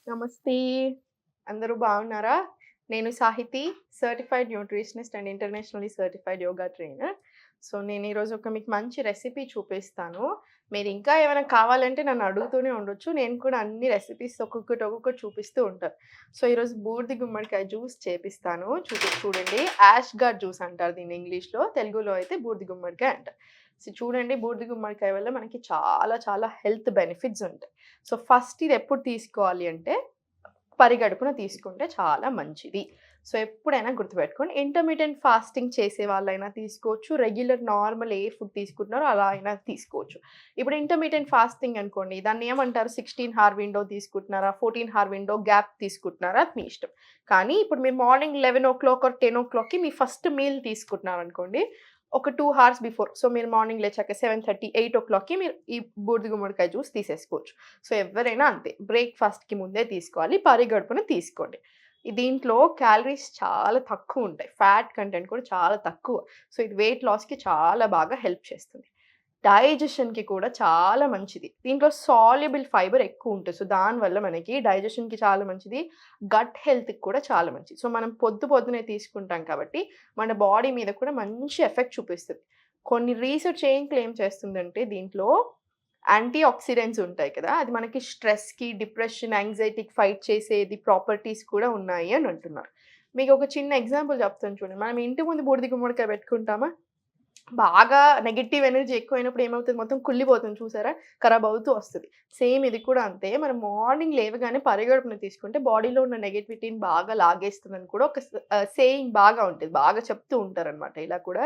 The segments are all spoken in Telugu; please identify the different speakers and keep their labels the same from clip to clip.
Speaker 1: నమస్తే. అందరూ బాగున్నారా? నేను Sahithi, certified nutritionist and internationally certified yoga trainer. నేను ఈరోజు మీకు మంచి రెసిపీ చూపిస్తాను. మీరు ఇంకా ఏమైనా కావాలంటే నన్ను అడుగుతూనే ఉండొచ్చు. నేను కూడా అన్ని రెసిపీస్ ఒక్కొక్కటి చూపిస్తూ ఉంటాను. ఈరోజు బూడిద గుమ్మడికాయ జ్యూస్ చేపిస్తాను. చూడండి. యాష్ గార్డ్ జ్యూస్ అంటారు దీన్ని ఇంగ్లీష్‌లో. తెలుగులో అయితే బూడిద గుమ్మడికాయ అంటారు. చూడండి, బూడిద గుమ్మడికాయ వల్ల మనకి చాలా చాలా హెల్త్ బెనిఫిట్స్ ఉంటాయి. ఫస్ట్ ఇది ఎప్పుడు తీసుకోవాలి అంటే పరిగడుపున తీసుకుంటే చాలా మంచిది. ఎప్పుడైనా గుర్తుపెట్టుకోండి. ఇంటర్మిటెంట్ ఫాస్టింగ్ చేసే వాళ్ళైనా తీసుకోవచ్చు. రెగ్యులర్ నార్మల్ ఏ ఫుడ్ తీసుకుంటున్నారో అలా అయినా తీసుకోవచ్చు. ఇప్పుడు ఇంటర్మిటెంట్ ఫాస్టింగ్ అనుకోండి. దాన్ని ఏమంటారు? 16 హార్ విండో తీసుకుంటున్నారా? 14 హార్ విండో గ్యాప్ తీసుకుంటున్నారా? అది మీ ఇష్టం. కానీ ఇప్పుడు మీరు మార్నింగ్ 11:00 ఆర్ 10:00కి మీ ఫస్ట్ మీల్ తీసుకుంటున్నారనుకోండి. ఒక 2 హార్స్ బిఫోర్. మీరు మార్నింగ్ లేచాక 7:30, 8:00కి మీరు ఈ బూడిద గుమ్మడికాయ జ్యూస్ తీసేసుకోవచ్చు. ఎవరైనా అంతే. బ్రేక్‌ఫాస్ట్‌కి ముందే తీసుకోవాలి. పరిగడుపున తీసుకోండి. దీంట్లో క్యాలరీస్ చాలా తక్కువుంటాయి. ఫ్యాట్ కంటెంట్ కూడా చాలా తక్కువ. ఇది వెయిట్ లాస్‌కి చాలా బాగా హెల్ప్ చేస్తుంది. డైజెషన్‌కి కూడా చాలా మంచిది. దీంట్లో సాల్యుబుల్ ఫైబర్ ఎక్కువుంటది. దానివల్ల మనకి డైజెషన్‌కి చాలా మంచిది. గట్ హెల్త్‌కి కూడా చాలా మంచిది. మనం పొద్దున్నే తీసుకుంటాం కాబట్టి మన బాడీ మీద కూడా మంచి ఎఫెక్ట్ చూపిస్తది. కొన్ని రీసెర్చ్ ఏం క్లెయిమ్ చేస్తుందంటే దీంట్లో యాంటీ ఆక్సిడెంట్స్ ఉంటాయి కదా! అది మనకి స్ట్రెస్‌కి, డిప్రెషన్, యాంగ్జైటీకి ఫైట్ చేసేది ప్రాపర్టీస్ కూడా ఉన్నాయి అని అంటున్నారు. మీకు ఒక చిన్న ఎగ్జాంపుల్ చెప్తాను చూడండి. మనం ఇంటి ముందు బూడిద గుమ్మడికాయ పెట్టుకుంటామా? బాగా నెగెటివ్ ఎనర్జీ ఎక్కువైనప్పుడు ఏమవుతది, మొత్తం కుళ్ళిపోతుంది చూసారా? ఖరాబ్ అవుతూ వస్తది. సేమ్ ఇది కూడా అంతే. మనం మార్నింగ్ లేవగానే పరిగడుపున తీసుకుంటే బాడీలో ఉన్న నెగటివిటీని బాగా లాగేస్తుందని కూడా ఒక సేయింగ్ బాగా ఉంటది. బాగా చెప్తూ ఉంటారనమాట ఇలా కూడా.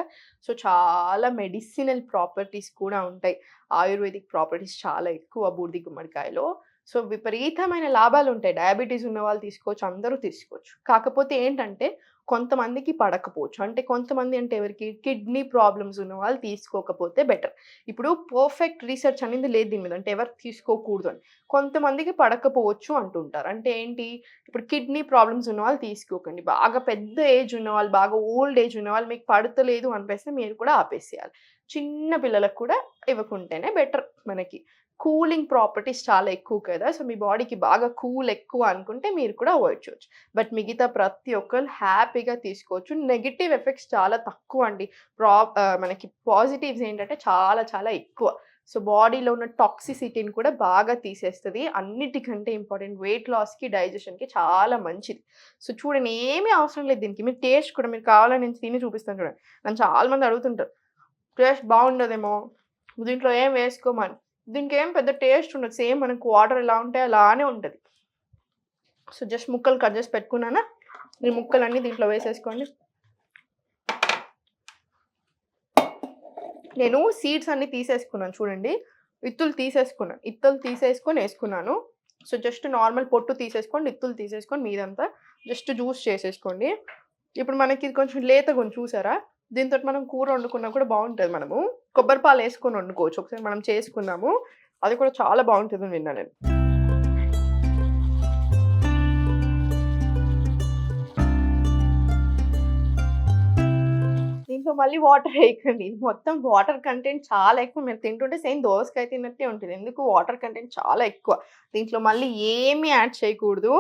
Speaker 1: చాలా మెడిసినల్ ప్రాపర్టీస్ కూడా ఉంటాయి. ఆయుర్వేదిక్ ప్రాపర్టీస్ చాలా ఎక్కువ బూడిద గుమ్మడికాయలో. విపరీతమైన లాభాలుంటాయి. డయాబెటిస్ ఉన్నవాళ్ళు తీసుకోవచ్చు. అందరూ తీసుకోవచ్చు. కాకపోతే ఏంటంటే కొంతమందికి పడకపోవచ్చు. అంటే కొంతమంది అంటే ఎవరికి? కిడ్నీ ప్రాబ్లమ్స్ ఉన్నవాళ్ళు తీసుకోకపోతే బెటర్. ఇప్పుడు పర్ఫెక్ట్ రీసెర్చ్ అనేది లేదు దీని మీద. అంటే ఎవరు తీసుకోకూడదు అని. కొంతమందికి పడకపోవచ్చు అంటుంటారు. అంటే ఏంటి? ఇప్పుడు కిడ్నీ ప్రాబ్లమ్స్ ఉన్నవాళ్ళు తీసుకోకండి. బాగా పెద్ద ఏజ్ ఉన్నవాళ్ళు, బాగా ఓల్డ్ ఏజ్ ఉన్నవాళ్ళు మీకు పడతలేదు అనిపిస్తే మీరు కూడా ఆపేసేయాలి. చిన్న పిల్లలకు కూడా ఇవ్వకుంటేనే బెటర్ మనకి. కూలింగ్ ప్రాపర్టీస్ చాలా ఎక్కువ కదా! మీ బాడీకి బాగా కూల్ ఎక్కువ అనుకుంటే మీరు కూడా అవాయిడ్ చేయొచ్చు. బట్ మిగతా ప్రతి ఒక్కళ్ళు హ్యాపీగా తీసుకోవచ్చు. నెగెటివ్ ఎఫెక్ట్స్ చాలా తక్కువండి. మనకి పాజిటివ్స్ ఏంటంటే చాలా చాలా ఎక్కువ. బాడీలో ఉన్న టాక్సిసిటీని కూడా బాగా తీసేస్తది. అన్నిటికంటే ఇంపార్టెంట్ వెయిట్ లాస్‌కి, డైజెషన్‌కి చాలా మంచిది. చూడండి, ఏమీ అవసరం లేదు దీనికి. మీరు టేస్ట్ కూడా మీరు కావాలని నేను తిని చూపిస్తాను చూడండి. నన్ను చాలా మంది అడుగుతుంటారు. టేస్ట్ బాగుండదేమో, దీంట్లో ఏం వేసుకోమని. దీనికేం పెద్ద టేస్ట్ ఉండదు. సేమ్ మనకు వాటర్ ఎలా ఉంటాయో అలానే ఉంటది. జస్ట్ ముక్కలు కట్ చేసి పెట్టుకున్నానా? ఈ ముక్కలన్నీ దీంట్లో వేసేసుకోండి. నేను సీడ్స్ అన్నీ తీసేసుకున్నాను చూడండి. ఇత్తులు తీసేసుకొని ఏసుకున్నాను. జస్ట్ నార్మల్ పొట్టు తీసేసుకోండి. ఇత్తులు తీసేసుకొని మీదంతా జస్ట్ జ్యూస్ చేసేసుకోండి. ఇప్పుడు మనకి ఇది కొంచెం లేతగుంది చూసారా? దీనితోటి మనం కూర వండుకున్నా కూడా బావుంటది. మనము కొబ్బరి పాలేసుకొని వండుకోవచ్చు. ఒకసారి మనం చేసుకుందాము. అది కూడా చాలా బావుంటదని విన్నా నేను. దీంట్లో మళ్ళీ వాటర్ వేయకండి. మొత్తం వాటర్ కంటెంట్ చాలా ఎక్కువ. మీరు తింటుంటే సేమ్ దోసకాయ తిన్నట్టే ఉంటది. ఎందుకు? వాటర్ కంటెంట్ చాలా ఎక్కువ. దీంట్లో మళ్ళీ ఏమి యాడ్ చేయకూడదు.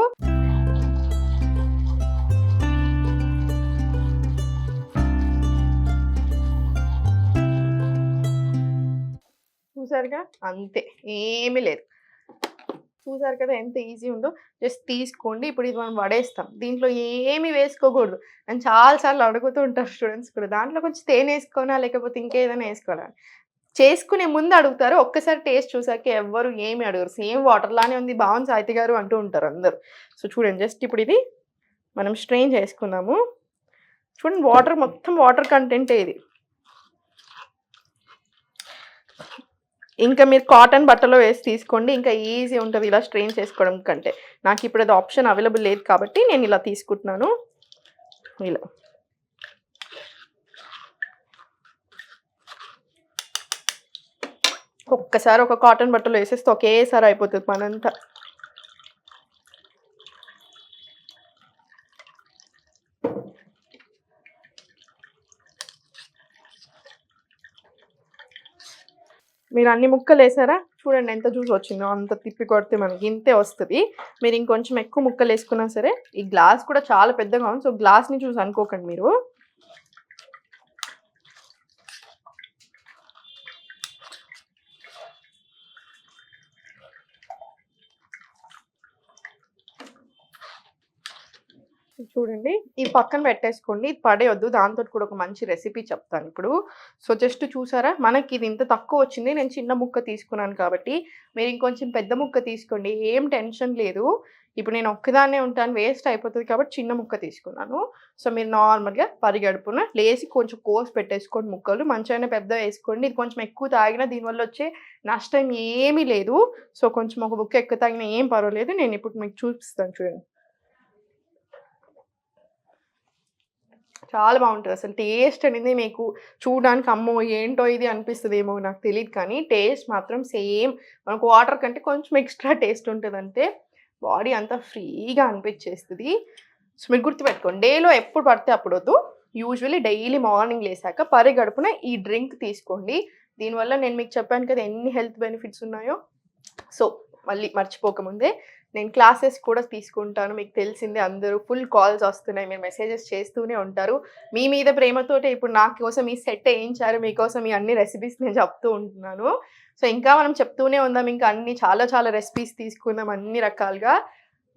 Speaker 1: చూసారుగా? అంతే. ఏమీ లేదు. చూసారు కదా ఎంత ఈజీ ఉందో. జస్ట్ తీసుకోండి. ఇప్పుడు ఇది మనం వడేస్తాం. దీంట్లో ఏమి వేసుకోకూడదు. నన్ను చాలా సార్లు అడుగుతూ ఉంటారు స్టూడెంట్స్ కూడా. దాంట్లో కొంచెం తేనె లేకపోతే ఇంకేదైనా ఏసుకోవాలా? చేసుకునే ముందు అడుగుతారు. ఒక్కసారి టేస్ట్ చూసాక ఎవ్వరు ఏమి అడగరు. సేమ్ వాటర్ లానే ఉంది. బావుంది సాహితి గారు అంటూ ఉంటారు అందరూ. చూడండి, జస్ట్ ఇప్పుడు ఇది మనం స్ట్రెయిన్ చేసుకుందాము. చూడండి, మొత్తం వాటర్ కంటెంటే ఇది. ఇంకా మీరు కాటన్ బట్టలో వేసి తీసుకోండి. ఇంకా ఈజీ ఉంటది ఇలా స్ట్రెయిన్ చేసుకోవడం కంటే. నాకిప్పుడు అది ఆప్షన్ అవైలబుల్ లేదు కాబట్టి నేను ఇలా తీసుకుంటున్నాను. ఇలా. ఒక్కసారి ఒక కాటన్ బట్టలో వేసేస్తే ఒకేసారి అయిపోతది పనంతా. మీరు అన్ని ముక్కలేసారా? చూడండి ఎంత జ్యూస్ వచ్చిందో, అంత తిప్పి కొడితే మనకి ఇంతే వస్తది. మీరు ఇంకొంచెం ఎక్కువ ముక్కలేసుకున్నా సరే, ఈ గ్లాస్ కూడా చాలా పెద్దగా ఉంది. సో, గ్లాస్‌ని చూసి అనుకోకండి మీరు. చూడండి. ఇది పక్కన పెట్టేసుకోండి. ఇది పడేయొద్దు. దాంతోటి కూడా ఒక మంచి రెసిపీ చెప్తానిప్పుడు. సో, జస్ట్ చూసారా? మనకిది ఇంత తక్కువొచ్చింది. నేను చిన్న ముక్క తీసుకున్నాను కాబట్టి, మీరు ఇంకొంచెం పెద్ద ముక్క తీసుకోండి. ఏం టెన్షన్ లేదు. ఇప్పుడు నేను ఒక్కదాన్నే ఉంటాను. వేస్ట్ అయిపోతది కాబట్టి చిన్న ముక్క తీసుకున్నాను. సో, మీరు నార్మల్‌గా పరిగడుపున లేసి కొంచెం కోసి పెట్టేసుకోండి ముక్కలు. మంచమైనా పెద్దవేసుకోండి. ఇది కొంచెం ఎక్కువ తాగినా దీనివల్ల వచ్చే నష్టం ఏమీ లేదు. సో, కొంచెం ఒక ముక్క ఎక్కువ తాగినా ఏం పర్వాలేదు. నేనిప్పుడు మీకు చూపిస్తాను చూడండి. చాలా బావుంటది. అసలు టేస్ట్ అనేది మీకు చూడడానికి అమ్మో! ఏంటో ఇది అనిపిస్తదేమో నాకు తెలీదు కానీ, టేస్ట్ మాత్రం సేమ్ మనకు వాటర్ కంటే కొంచెం ఎక్స్‌ట్రా టేస్ట్ ఉంటదంతే. బాడీ అంతా ఫ్రీగా అనిపిచ్చేస్తది. సో, మీరు గుర్తుపెట్టుకోండి. డేలో ఎప్పుడు పడితే అప్పుడొద్దు. యూజువల్లీ డైలీ మార్నింగ్ లేసాక పరిగడుపున ఈ డ్రింక్ తీసుకోండి. దీనివల్ల నేను మీకు చెప్పాను కదా! ఎన్ని హెల్త్ బెనిఫిట్స్ ఉన్నాయో. సో, మళ్ళీ మర్చిపోకముందే నేను క్లాసెస్ కూడా తీసుకుంటాను. మీకు తెలిసిందే అందరూ ఫుల్ కాల్స్ వస్తున్నాయి. మీరు మెసేజెస్ చేస్తూనే ఉంటారు. మీ మీద ప్రేమతోటే ఇప్పుడు నా కోసం ఈ సెట్ ఏయించారు. మీకోసం ఈ అన్ని రెసిపీస్ నేను చెప్తూ ఉంటున్నాను. సో, ఇంకా మనం చెప్తూనే ఉందాం. ఇంకా అన్ని చాలా చాలా రెసిపీస్ తీసుకుందాం అన్ని రకాలుగా.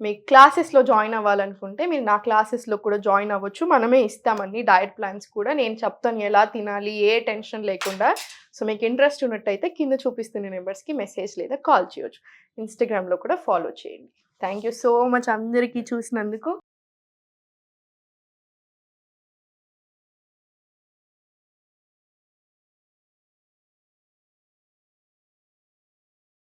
Speaker 1: మీకు క్లాసెస్‌లో జాయిన్ అవ్వాలనుకుంటే మీరు నా క్లాసెస్‌లో కూడా జాయిన్ అవ్వచ్చు. మనమే ఇస్తామన్ని డయట్ ప్లాన్స్ కూడా. నేను చెప్తాను ఎలా తినాలి, ఏ టెన్షన్ లేకుండా. సో, మీకు ఇంట్రెస్ట్ ఉన్నట్టయితే కింద చూపిస్తున్న నంబర్స్‌కి మెసేజ్ లేదా కాల్ చేయొచ్చు. ఇన్‌స్టాగ్రామ్‌లో కూడా ఫాలో చేయండి. థాంక్ యూ సో మచ్ అందరికీ చూసినందుకు.